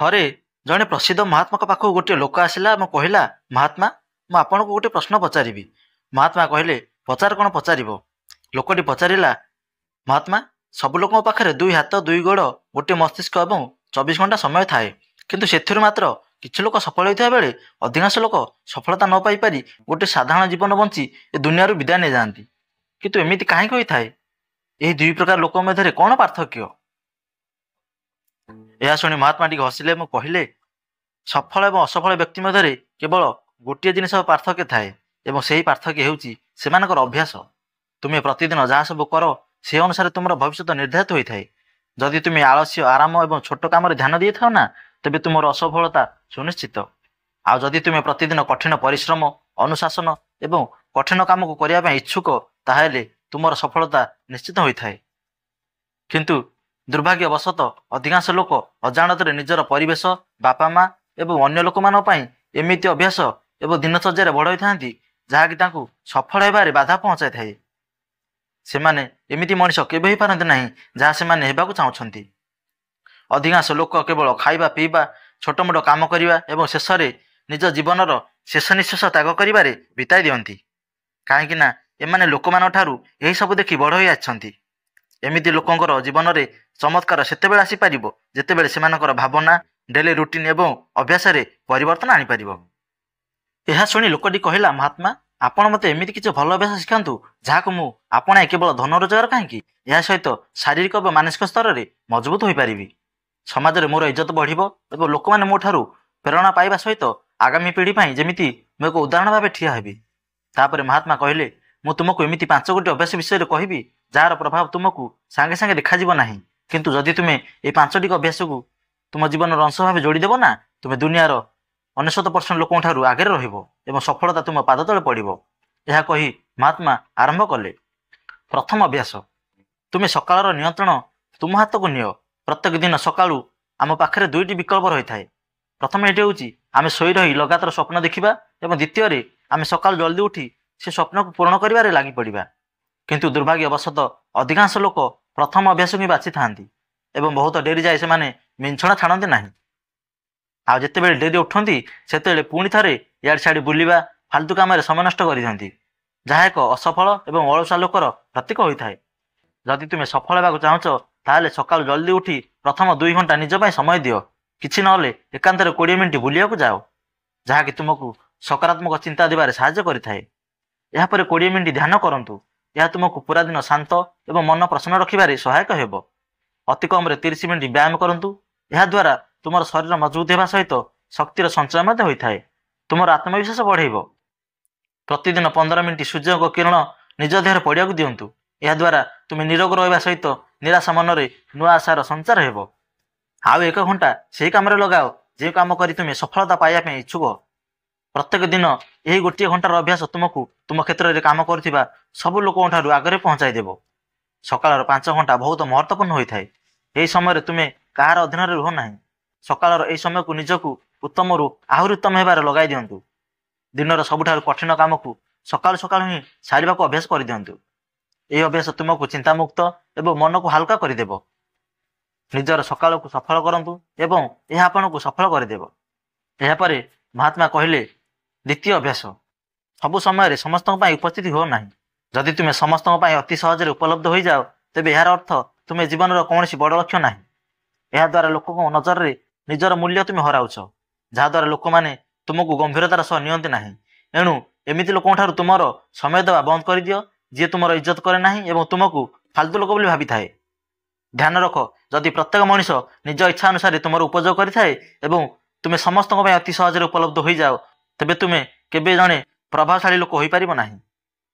ଥରେ ଜଣେ ପ୍ରସିଦ୍ଧ ମହାତ୍ମାଙ୍କ ପାଖକୁ ଗୋଟିଏ ଲୋକ ଆସିଲା ଏବଂ କହିଲା, ମହାତ୍ମା, ମୁଁ ଆପଣଙ୍କୁ ଗୋଟିଏ ପ୍ରଶ୍ନ ପଚାରିବି। ମହାତ୍ମା କହିଲେ, ପଚାର, କ'ଣ ପଚାରିବ? ଲୋକଟି ପଚାରିଲା, ମହାତ୍ମା, ସବୁ ଲୋକଙ୍କ ପାଖରେ ଦୁଇ ହାତ, ଦୁଇ ଗୋଡ଼, ଗୋଟିଏ ମସ୍ତିଷ୍କ ଏବଂ 24 ଘଣ୍ଟା ସମୟ ଥାଏ, କିନ୍ତୁ ସେଥିରୁ ମାତ୍ର କିଛି ଲୋକ ସଫଳ ହୋଇଥିବା ବେଳେ ଅଧିକାଂଶ ଲୋକ ସଫଳତା ନ ପାଇପାରି ଗୋଟିଏ ସାଧାରଣ ଜୀବନ ବଞ୍ଚି ଏ ଦୁନିଆରୁ ବିଦାୟ ନେଇଯାଆନ୍ତି। କିନ୍ତୁ ଏମିତି କାହିଁକି ହୋଇଥାଏ? ଏହି ଦୁଇ ପ୍ରକାର ଲୋକଙ୍କ ମଧ୍ୟରେ କ'ଣ ପାର୍ଥକ୍ୟ? ଏହା ଶୁଣି ମହାତ୍ମା ଟିକେ ହସିଲେ ଏବଂ କହିଲେ, ସଫଳ ଏବଂ ଅସଫଳ ବ୍ୟକ୍ତି ମଧ୍ୟରେ କେବଳ ଗୋଟିଏ ଜିନିଷ ପାର୍ଥକ୍ୟ ଥାଏ ଏବଂ ସେହି ପାର୍ଥକ୍ୟ ହେଉଛି ସେମାନଙ୍କର ଅଭ୍ୟାସ। ତୁମେ ପ୍ରତିଦିନ ଯାହା ସବୁ କର ସେ ଅନୁସାରେ ତୁମର ଭବିଷ୍ୟତ ନିର୍ଦ୍ଧାରିତ ହୋଇଥାଏ। ଯଦି ତୁମେ ଆଳସ୍ୟ, ଆରାମ ଏବଂ ଛୋଟ କାମରେ ଧ୍ୟାନ ଦେଇଥାଅ ନା, ତେବେ ତୁମର ଅସଫଳତା ସୁନିଶ୍ଚିତ। ଆଉ ଯଦି ତୁମେ ପ୍ରତିଦିନ କଠିନ ପରିଶ୍ରମ, ଅନୁଶାସନ ଏବଂ କଠିନ କାମକୁ କରିବା ପାଇଁ ଇଚ୍ଛୁକ, ତାହେଲେ ତୁମର ସଫଳତା ନିଶ୍ଚିତ ହୋଇଥାଏ। କିନ୍ତୁ ଦୁର୍ଭାଗ୍ୟବଶତଃ ଅଧିକାଂଶ ଲୋକ ଅଜାଣତରେ ନିଜର ପରିବେଶ, ବାପା ମା ଏବଂ ଅନ୍ୟ ଲୋକମାନଙ୍କ ପାଇଁ ଏମିତି ଅଭ୍ୟାସ ଏବଂ ଦିନଚର୍ଯ୍ୟାରେ ବଢ଼ାଇଥାନ୍ତି ଯାହାକି ତାଙ୍କୁ ସଫଳ ହେବାରେ ବାଧା ପହଞ୍ଚାଇଥାଏ। ସେମାନେ ଏମିତି ମଣିଷ କେବେ ହୋଇପାରନ୍ତି ନାହିଁ ଯାହା ସେମାନେ ହେବାକୁ ଚାହୁଁଛନ୍ତି। ଅଧିକାଂଶ ଲୋକ କେବଳ ଖାଇବା, ପିଇବା, ଛୋଟମୋଟ କାମ କରିବା ଏବଂ ଶେଷରେ ନିଜ ଜୀବନର ଶେଷ ନିଶ୍ୱାସ ତ୍ୟାଗ କରିବାରେ ବିତାଇ ଦିଅନ୍ତି, କାହିଁକି ନା ଏମାନେ ଲୋକମାନଙ୍କ ଠାରୁ ଏହିସବୁ ଦେଖି ବଡ଼ ହୋଇ ଆସିଛନ୍ତି। ଏମିତି ଲୋକଙ୍କର ଜୀବନରେ ଚମତ୍କାର ସେତେବେଳେ ଆସିପାରିବ ଯେତେବେଳେ ସେମାନଙ୍କର ଭାବନା, ଡେଲି ରୁଟିନ୍ ଏବଂ ଅଭ୍ୟାସରେ ପରିବର୍ତ୍ତନ ଆଣିପାରିବ। ଏହା ଶୁଣି ଲୋକଟି କହିଲା, ମହାତ୍ମା, ଆପଣ ମୋତେ ଏମିତି କିଛି ଭଲ ଅଭ୍ୟାସ ଶିଖାନ୍ତୁ ଯାହାକୁ ମୁଁ ଆପଣାଇ କେବଳ ଧନ ରୋଜଗାର କାହିଁକି, ଏହା ସହିତ ଶାରୀରିକ ଏବଂ ମାନସିକ ସ୍ତରରେ ମଜବୁତ ହୋଇପାରିବି। ସମାଜରେ ମୋର ଇଜ୍ଜତ ବଢ଼ିବ ଏବଂ ଲୋକମାନେ ମୋ ଠାରୁ ପ୍ରେରଣା ପାଇବା ସହିତ ଆଗାମୀ ପିଢ଼ି ପାଇଁ ଯେମିତି ମୁଁ ଏକ ଉଦାହରଣ ଭାବେ ଠିଆ ହେବି। ତାପରେ ମହାତ୍ମା କହିଲେ, ମୁଁ ତୁମକୁ ଏମିତି 5ଗୋଟି ଅଭ୍ୟାସ ବିଷୟରେ କହିବି ଯାହାର ପ୍ରଭାବ ତୁମକୁ ସାଙ୍ଗେ ସାଙ୍ଗେ ଦେଖାଯିବ ନାହିଁ, କିନ୍ତୁ ଯଦି ତୁମେ ଏହି 5ଟି ଅଭ୍ୟାସକୁ ତୁମ ଜୀବନର ଅଂଶ ଭାବେ ଯୋଡ଼ିଦେବ ନା, ତୁମେ ଦୁନିଆର 99% ଲୋକଙ୍କ ଠାରୁ ଆଗରେ ରହିବ ଏବଂ ସଫଳତା ତୁମ ପାଦ ତଳେ ପଡ଼ିବ। ଏହା କହି ମହାତ୍ମା ଆରମ୍ଭ କଲେ। ପ୍ରଥମ ଅଭ୍ୟାସ, ତୁମେ ସକାଳର ନିୟନ୍ତ୍ରଣ ତୁମ ହାତକୁ ନିଅ। ପ୍ରତ୍ୟେକ ଦିନ ସକାଳୁ ଆମ ପାଖରେ 2ଟି ବିକଳ୍ପ ରହିଥାଏ। ପ୍ରଥମେ ଏଠି ହେଉଛି ଆମେ ଶୋଇ ରହି ଲଗାତାର ସ୍ୱପ୍ନ ଦେଖିବା ଏବଂ ଦ୍ୱିତୀୟରେ ଆମେ ସକାଳୁ ଜଲ୍ଦି ଉଠି ସେ ସ୍ୱପ୍ନକୁ ପୂରଣ କରିବାରେ ଲାଗି ପଡ଼ିବା। କିନ୍ତୁ ଦୁର୍ଭାଗ୍ୟବଶତଃ ଅଧିକାଂଶ ଲୋକ ପ୍ରଥମ ଅଭ୍ୟାସକୁ ହିଁ ବାଛିଥାନ୍ତି ଏବଂ ବହୁତ ଡେରି ଯାଏ ସେମାନେ ମିଞ୍ଛଣା ଛାଡ଼ନ୍ତି ନାହିଁ। ଆଉ ଯେତେବେଳେ ଡେରି ଉଠନ୍ତି ସେତେବେଳେ ପୁଣି ଥରେ ଇଆଡ଼େ ସିଆଡ଼େ ବୁଲିବା, ଫାଲତୁ କାମରେ ସମୟ ନଷ୍ଟ କରିଦିଅନ୍ତି, ଯାହା ଏକ ଅସଫଳ ଏବଂ ଅଳସୁଆ ଲୋକର ପ୍ରତୀକ ହୋଇଥାଏ। ଯଦି ତୁମେ ସଫଳ ହେବାକୁ ଚାହୁଁଛ, ତାହେଲେ ସକାଳୁ ଜଲ୍ଦି ଉଠି ପ୍ରଥମ 2 ଘଣ୍ଟା ନିଜ ପାଇଁ ସମୟ ଦିଅ। କିଛି ନହେଲେ ଏକାନ୍ତରେ 20 ମିନିଟ୍ ବୁଲିବାକୁ ଯାଅ, ଯାହାକି ତୁମକୁ ସକାରାତ୍ମକ ଚିନ୍ତା ଦେବାରେ ସାହାଯ୍ୟ କରିଥାଏ। ଏହାପରେ 20 ମିନିଟ୍ ଧ୍ୟାନ କରନ୍ତୁ। ଏହା ତୁମକୁ ପୁରା ଦିନ ଶାନ୍ତ ଏବଂ ମନ ପ୍ରସନ୍ନ ରଖିବାରେ ସହାୟକ ହେବ। ଅତି କମ୍ରେ 30 ମିନିଟ୍ ବ୍ୟାୟାମ କରନ୍ତୁ। ଏହାଦ୍ୱାରା ତୁମର ଶରୀର ମଜବୁତ ହେବା ସହିତ ଶକ୍ତିର ସଞ୍ଚୟ ମଧ୍ୟ ହୋଇଥାଏ। ତୁମର ଆତ୍ମବିଶ୍ୱାସ ବଢ଼େଇବ। ପ୍ରତିଦିନ 15 ମିନିଟ୍ ସୂର୍ଯ୍ୟଙ୍କ କିରଣ ନିଜ ଦେହରେ ପଡ଼ିବାକୁ ଦିଅନ୍ତୁ। ଏହାଦ୍ୱାରା ତୁମେ ନିରୋଗ ରହିବା ସହିତ ନିରାଶ ମନରେ ନୂଆ ଆଶାର ସଞ୍ଚାର ହେବ। ଆଉ 1 ଘଣ୍ଟା ସେହି କାମରେ ଲଗାଅ ଯେଉଁ କାମ କରି ତୁମେ ସଫଳତା ପାଇବା ପାଇଁ ଇଚ୍ଛୁକ। ପ୍ରତ୍ୟେକ ଦିନ ଏହି ଗୋଟିଏ ଘଣ୍ଟାର ଅଭ୍ୟାସ ତୁମକୁ ତୁମ କ୍ଷେତ୍ରରେ କାମ କରୁଥିବା ସବୁ ଲୋକଙ୍କ ଠାରୁ ଆଗରେ ପହଞ୍ଚାଇ ଦେବ। ସକାଳର 5 ଘଣ୍ଟା ବହୁତ ମହତ୍ତ୍ୱପୂର୍ଣ୍ଣ ହୋଇଥାଏ। ଏହି ସମୟରେ ତୁମେ କାହାର ଅଧୀନରେ ରୁହ ନାହିଁ। ସକାଳର ଏହି ସମୟକୁ ନିଜକୁ ଉତ୍ତମରୁ ଆହୁରି ଉତ୍ତମ ହେବାରେ ଲଗାଇ ଦିଅନ୍ତୁ। ଦିନର ସବୁଠାରୁ କଠିନ କାମକୁ ସକାଳୁ ସକାଳୁ ହିଁ ସାରିବାକୁ ଅଭ୍ୟାସ କରିଦିଅନ୍ତୁ। ଏହି ଅଭ୍ୟାସ ତୁମକୁ ଚିନ୍ତାମୁକ୍ତ ଏବଂ ମନକୁ ହାଲକା କରିଦେବ। ନିଜର ସକାଳକୁ ସଫଳ କରନ୍ତୁ ଏବଂ ଏହା ଆପଣଙ୍କୁ ସଫଳ କରିଦେବ। ଏହାପରେ ମହାତ୍ମା କହିଲେ, ଦ୍ୱିତୀୟ ଅଭ୍ୟାସ, ସବୁ ସମୟରେ ସମସ୍ତଙ୍କ ପାଇଁ ଉପସ୍ଥିତ ହୁଅ ନାହିଁ। ଯଦି ତୁମେ ସମସ୍ତଙ୍କ ପାଇଁ ଅତି ସହଜରେ ଉପଲବ୍ଧ ହୋଇଯାଅ, ତେବେ ଏହାର ଅର୍ଥ ତୁମେ ଜୀବନର କୌଣସି ବଡ଼ ଲକ୍ଷ୍ୟ ନାହିଁ। ଏହାଦ୍ୱାରା ଲୋକଙ୍କ ନଜରରେ ନିଜର ମୂଲ୍ୟ ତୁମେ ହରାଉଛ, ଯାହାଦ୍ୱାରା ଲୋକମାନେ ତୁମକୁ ଗମ୍ଭୀରତାର ସହ ନିଅନ୍ତି ନାହିଁ। ଏଣୁ ଏମିତି ଲୋକଙ୍କ ଠାରୁ ତୁମର ସମୟ ଦେବା ବନ୍ଦ କରିଦିଅ ଯିଏ ତୁମର ଇଜ୍ଜତ କରେ ନାହିଁ ଏବଂ ତୁମକୁ ଫାଲତୁ ଲୋକ ବୋଲି ଭାବିଥାଏ। ଧ୍ୟାନ ରଖ, ଯଦି ପ୍ରତ୍ୟେକ ମଣିଷ ନିଜ ଇଚ୍ଛା ଅନୁସାରେ ତୁମର ଉପଯୋଗ କରିଥାଏ ଏବଂ ତୁମେ ସମସ୍ତଙ୍କ ପାଇଁ ଅତି ସହଜରେ ଉପଲବ୍ଧ ହୋଇଯାଅ, ତେବେ ତୁମେ କେବେ ଜଣେ ପ୍ରଭାବଶାଳୀ ଲୋକ ହୋଇପାରିବ ନାହିଁ।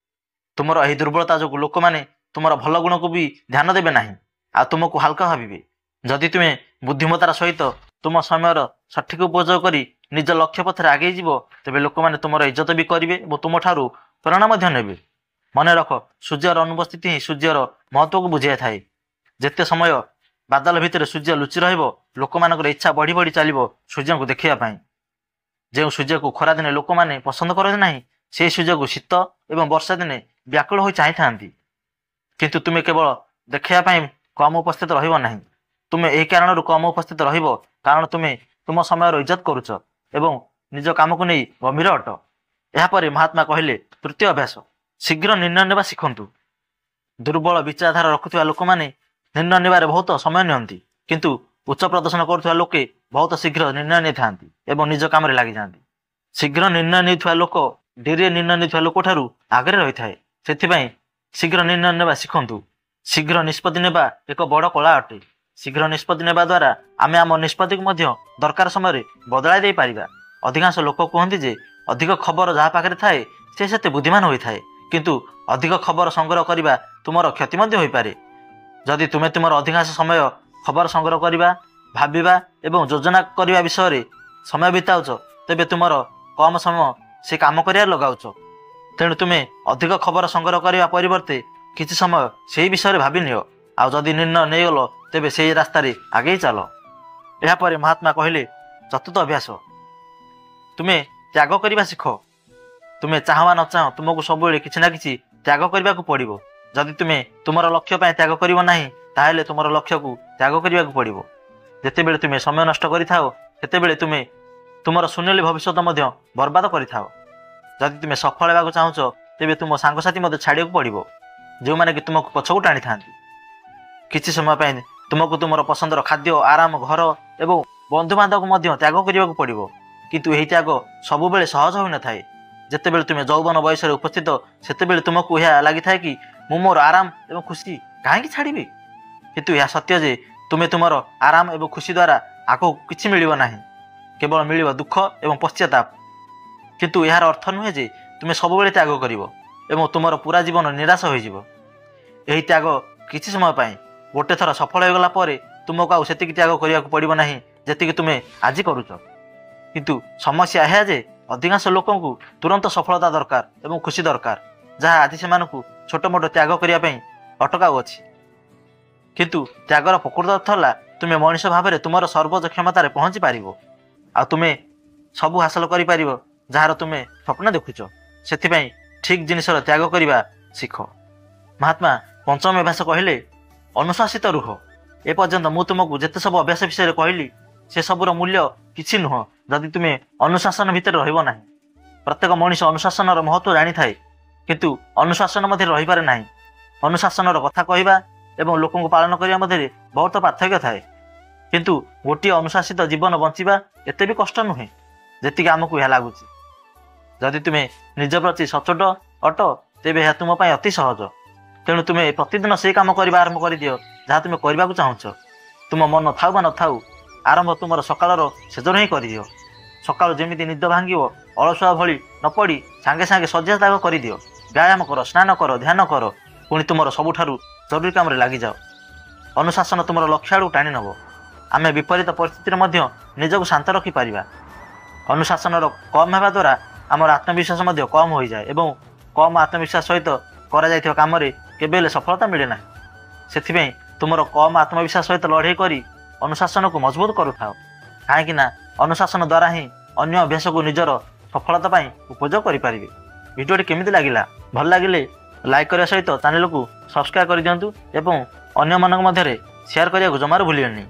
ତୁମର ଏହି ଦୁର୍ବଳତା ଯୋଗୁଁ ଲୋକମାନେ ତୁମର ଭଲ ଗୁଣକୁ ବି ଧ୍ୟାନ ଦେବେ ନାହିଁ ଆଉ ତୁମକୁ ହାଲକା ଭାବିବେ। ଯଦି ତୁମେ ବୁଦ୍ଧିମତାର ସହିତ ତୁମ ସମୟର ସଠିକ୍ ଉପଯୋଗ କରି ନିଜ ଲକ୍ଷ୍ୟ ପଥରେ ଆଗେଇ ଯିବ, ତେବେ ଲୋକମାନେ ତୁମର ଇଜ୍ଜତ ବି କରିବେ ଏବଂ ତୁମଠାରୁ ପ୍ରେରଣା ମଧ୍ୟ ନେବେ। ମନେ ରଖ, ସୂର୍ଯ୍ୟର ଅନୁପସ୍ଥିତି ହିଁ ସୂର୍ଯ୍ୟର ମହତ୍ତ୍ୱକୁ ବୁଝାଇଥାଏ। ଯେତେ ସମୟ ବାଦଲ ଭିତରେ ସୂର୍ଯ୍ୟ ଲୁଚି ରହିବ, ଲୋକମାନଙ୍କର ଇଚ୍ଛା ବଢ଼ି ବଢ଼ି ଚାଲିବ ସୂର୍ଯ୍ୟଙ୍କୁ ଦେଖିବା ପାଇଁ। ଯେଉଁ ସୂର୍ଯ୍ୟକୁ ଖରାଦିନେ ଲୋକମାନେ ପସନ୍ଦ କରନ୍ତି ନାହିଁ, ସେହି ସୂର୍ଯ୍ୟକୁ ଶୀତ ଏବଂ ବର୍ଷା ଦିନେ ବ୍ୟାକୁଳ ହୋଇ ଚାହିଁଥାନ୍ତି। କିନ୍ତୁ ତୁମେ କେବଳ ଦେଖିବା ପାଇଁ କମ୍ ଉପସ୍ଥିତ ରହିବ ନାହିଁ। ତୁମେ ଏହି କାରଣରୁ କମ୍ ଉପସ୍ଥିତ ରହିବ କାରଣ ତୁମେ ତୁମ ସମୟର ଇଜ୍ଜତ କରୁଛ ଏବଂ ନିଜ କାମକୁ ନେଇ ଗମ୍ଭୀର ଅଟ। ଏହାପରେ ମହାତ୍ମା କହିଲେ, ତୃତୀୟ ଅଭ୍ୟାସ, ଶୀଘ୍ର ନିର୍ଣ୍ଣୟ ନେବା ଶିଖନ୍ତୁ। ଦୁର୍ବଳ ବିଚାରଧାରା ରଖୁଥିବା ଲୋକମାନେ ନିର୍ଣ୍ଣୟ ନେବାରେ ବହୁତ ସମୟ ନିଅନ୍ତି, କିନ୍ତୁ ଉଚ୍ଚ ପ୍ରଦର୍ଶନ କରୁଥିବା ଲୋକେ ବହୁତ ଶୀଘ୍ର ନିର୍ଣ୍ଣୟ ନେଇଥାନ୍ତି ଏବଂ ନିଜ କାମରେ ଲାଗିଯାଆନ୍ତି। ଶୀଘ୍ର ନିର୍ଣ୍ଣୟ ନେଉଥିବା ଲୋକ ଡେରିରେ ନିର୍ଣ୍ଣୟ ନେଉଥିବା ଲୋକଠାରୁ ଆଗରେ ରହିଥାଏ। ସେଥିପାଇଁ ଶୀଘ୍ର ନିର୍ଣ୍ଣୟ ନେବା ଶିଖନ୍ତୁ। ଶୀଘ୍ର ନିଷ୍ପତ୍ତି ନେବା ଏକ ବଡ଼ କଳା ଅଟେ। ଶୀଘ୍ର ନିଷ୍ପତ୍ତି ନେବା ଦ୍ୱାରା ଆମେ ଆମ ନିଷ୍ପତ୍ତିକୁ ମଧ୍ୟ ଦରକାର ସମୟରେ ବଦଳାଇ ଦେଇପାରିବା। ଅଧିକାଂଶ ଲୋକ କୁହନ୍ତି ଯେ ଅଧିକ ଖବର ଯାହା ପାଖରେ ଥାଏ ସେ ସେତେ ବୁଦ୍ଧିମାନ ହୋଇଥାଏ, କିନ୍ତୁ ଅଧିକ ଖବର ସଂଗ୍ରହ କରିବା ତୁମର କ୍ଷତି ମଧ୍ୟ ହୋଇପାରେ। ଯଦି ତୁମେ ତୁମର ଅଧିକାଂଶ ସମୟ ଖବର ସଂଗ୍ରହ କରିବା, ଭାବିବା ଏବଂ ଯୋଜନା କରିବା ବିଷୟରେ ସମୟ ବିତାଉଛ, ତେବେ ତୁମର କମ୍ ସମୟ ସେ କାମ କରିବାରେ ଲଗାଉଛ। ତେଣୁ ତୁମେ ଅଧିକ ଖବର ସଂଗ୍ରହ କରିବା ପରିବର୍ତ୍ତେ କିଛି ସମୟ ସେହି ବିଷୟରେ ଭାବିନିଅ, ଆଉ ଯଦି ନିର୍ଣ୍ଣୟ ନେଇଗଲ ତେବେ ସେହି ରାସ୍ତାରେ ଆଗେଇ ଚାଲ। ଏହାପରେ ମହାତ୍ମା କହିଲେ, ଚତୁର୍ଥ ଅଭ୍ୟାସ, ତୁମେ ତ୍ୟାଗ କରିବା ଶିଖ। ତୁମେ ଚାହଁ ବା ନ ଚାହଁ ତୁମକୁ ସବୁବେଳେ କିଛି ନା କିଛି ତ୍ୟାଗ କରିବାକୁ ପଡ଼ିବ। ଯଦି ତୁମେ ତୁମର ଲକ୍ଷ୍ୟ ପାଇଁ ତ୍ୟାଗ କରିବ ନାହିଁ, ତାହେଲେ ତୁମର ଲକ୍ଷ୍ୟକୁ ତ୍ୟାଗ କରିବାକୁ ପଡ଼ିବ। ଯେତେବେଳେ ତୁମେ ସମୟ ନଷ୍ଟ କରିଥାଅ, ସେତେବେଳେ ତୁମେ ତୁମର ସୁନେଲି ଭବିଷ୍ୟତ ମଧ୍ୟ ବର୍ବାଦ କରିଥାଅ। ଯଦି ତୁମେ ସଫଳ ହେବାକୁ ଚାହୁଁଛ, ତେବେ ତୁମ ସାଙ୍ଗସାଥି ମଧ୍ୟ ଛାଡ଼ିବାକୁ ପଡ଼ିବ, ଯେଉଁମାନେ କି ତୁମକୁ ପଛକୁ ଟାଣିଥାନ୍ତି। କିଛି ସମୟ ପାଇଁ ତୁମକୁ ତୁମର ପସନ୍ଦର ଖାଦ୍ୟ, ଆରାମ, ଘର ଏବଂ ବନ୍ଧୁବାନ୍ଧବକୁ ମଧ୍ୟ ତ୍ୟାଗ କରିବାକୁ ପଡ଼ିବ। କିନ୍ତୁ ଏହି ତ୍ୟାଗ ସବୁବେଳେ ସହଜ ହୋଇନଥାଏ। ଯେତେବେଳେ ତୁମେ ଯୌବନ ବୟସରେ ଉପସ୍ଥିତ, ସେତେବେଳେ ତୁମକୁ ଏହା ଲାଗିଥାଏ କି ମୁଁ ମୋର ଆରାମ ଏବଂ ଖୁସି କାହିଁକି ଛାଡ଼ିବି? କିନ୍ତୁ ଏହା ସତ୍ୟ ଯେ ତୁମେ ତୁମର ଆରାମ ଏବଂ ଖୁସି ଦ୍ୱାରା ଆଗକୁ କିଛି ମିଳିବ ନାହିଁ, କେବଳ ମିଳିବ ଦୁଃଖ ଏବଂ ପଶ୍ଚାତାପ। କିନ୍ତୁ ଏହାର ଅର୍ଥ ନୁହେଁ ଯେ ତୁମେ ସବୁବେଳେ ତ୍ୟାଗ କରିବ ଏବଂ ତୁମର ପୁରା ଜୀବନ ନିରାଶ ହୋଇଯିବ। ଏହି ତ୍ୟାଗ କିଛି ସମୟ ପାଇଁ। ଗୋଟେ ଥର ସଫଳ ହୋଇଗଲା ପରେ ତୁମକୁ ଆଉ ସେତିକି ତ୍ୟାଗ କରିବାକୁ ପଡ଼ିବ ନାହିଁ ଯେତିକି ତୁମେ ଆଜି କରୁଛ। କିନ୍ତୁ ସମସ୍ୟା ଏହା ଯେ ଅଧିକାଂଶ ଲୋକଙ୍କୁ ତୁରନ୍ତ ସଫଳତା ଦରକାର ଏବଂ ଖୁସି ଦରକାର, ଯାହା ଆଜି ସେମାନଙ୍କୁ ଛୋଟ ମୋଟ ତ୍ୟାଗ କରିବା ପାଇଁ ଅଟକାଉଅଛି। କିନ୍ତୁ ତ୍ୟାଗର ପ୍ରକୃତ ଅର୍ଥ ହେଲା ତୁମେ ମଣିଷ ଭାବରେ ତୁମର ସର୍ବୋଚ୍ଚ କ୍ଷମତାରେ ପହଞ୍ଚି ପାରିବ, ଆଉ ତୁମେ ସବୁ ହାସଲ କରିପାରିବ ଯାହାର ତୁମେ ସ୍ୱପ୍ନ ଦେଖୁଛ। ସେଥିପାଇଁ ଠିକ୍ ଜିନିଷର ତ୍ୟାଗ କରିବା ଶିଖ। ମହାତ୍ମା ପଞ୍ଚମ ଅଭ୍ୟାସ କହିଲେ, ଅନୁଶାସିତ ରୁହ। ଏପର୍ଯ୍ୟନ୍ତ ମୁଁ ତୁମକୁ ଯେତେ ସବୁ ଅଭ୍ୟାସ ବିଷୟରେ କହିଲି, ସେସବୁର ମୂଲ୍ୟ କିଛି ନୁହଁ ଯଦି ତୁମେ ଅନୁଶାସନ ଭିତରେ ରହିବ ନାହିଁ। ପ୍ରତ୍ୟେକ ମଣିଷ ଅନୁଶାସନର ମହତ୍ତ୍ୱ ଜାଣିଥାଏ, କିନ୍ତୁ ଅନୁଶାସନ ମଧ୍ୟରେ ରହିପାରେ ନାହିଁ। ଅନୁଶାସନର କଥା କହିବା ଏବଂ ଲୋକଙ୍କୁ ପାଳନ କରିବା ମଧ୍ୟରେ ବହୁତ ପାର୍ଥକ୍ୟ ଥାଏ। କିନ୍ତୁ ଗୋଟିଏ ଅନୁଶାସିତ ଜୀବନ ବଞ୍ଚିବା ଏତେ ବି କଷ୍ଟ ନୁହେଁ ଯେତିକି ଆମକୁ ଏହା ଲାଗୁଛି। ଯଦି ତୁମେ ନିଜ ପ୍ରତି ସଚୋଟ ଅଟ, ତେବେ ଏହା ତୁମ ପାଇଁ ଅତି ସହଜ। ତେଣୁ ତୁମେ ପ୍ରତିଦିନ ସେହି କାମ କରିବା ଆରମ୍ଭ କରିଦିଅ ଯାହା ତୁମେ କରିବାକୁ ଚାହୁଁଛ। ତୁମ ମନ ଥାଉ ବା ନଥାଉ, ଆରମ୍ଭ ତୁମର ସକାଳର ସେଜନ ହିଁ କରିଦିଅ। ସକାଳୁ ଯେମିତି ନିଦ ଭାଙ୍ଗିବ, ଅଳସୁଆ ଭଳି ନ ପଡ଼ି ସାଙ୍ଗେ ସାଙ୍ଗେ ଶଯ୍ୟା ତ୍ୟାଗ କରିଦିଅ। ବ୍ୟାୟାମ କର, ସ୍ନାନ କର, ଧ୍ୟାନ କର, ପୁଣି ତୁମର ସବୁଠାରୁ ଜରୁରୀ କାମରେ ଲାଗିଯାଅ। ଅନୁଶାସନ ତୁମର ଲକ୍ଷ୍ୟ ଆଡ଼କୁ ଟାଣି ନେବ। ଆମେ ବିପରୀତ ପରିସ୍ଥିତିରେ ମଧ୍ୟ ନିଜକୁ ଶାନ୍ତ ରଖିପାରିବା। ଅନୁଶାସନର କମ୍ ହେବା ଦ୍ୱାରା ଆମର ଆତ୍ମବିଶ୍ୱାସ ମଧ୍ୟ କମ୍ ହୋଇଯାଏ ଏବଂ କମ୍ ଆତ୍ମବିଶ୍ୱାସ ସହିତ କରାଯାଇଥିବା କାମରେ କେବେ ହେଲେ ସଫଳତା ମିଳେ ନାହିଁ। ସେଥିପାଇଁ ତୁମର କମ୍ ଆତ୍ମବିଶ୍ୱାସ ସହିତ ଲଢ଼େଇ କରି ଅନୁଶାସନକୁ ମଜବୁତ କରୁଥାଅ, କାହିଁକିନା ଅନୁଶାସନ ଦ୍ୱାରା ହିଁ ଅନ୍ୟ ଅଭ୍ୟାସକୁ ନିଜର ସଫଳତା ପାଇଁ ଉପଯୋଗ କରିପାରିବେ। ଭିଡ଼ିଓଟି କେମିତି ଲାଗିଲା? ଭଲ ଲାଗିଲେ ଲାଇକ୍ କରିବା ସହିତ ଚ୍ୟାନେଲକୁ ସବସ୍କ୍ରାଇବ୍ କରିଦିଅନ୍ତୁ ଏବଂ ଅନ୍ୟମାନଙ୍କ ମଧ୍ୟରେ ସେୟାର କରିବାକୁ ଜମାରୁ ଭୁଲିବେନି।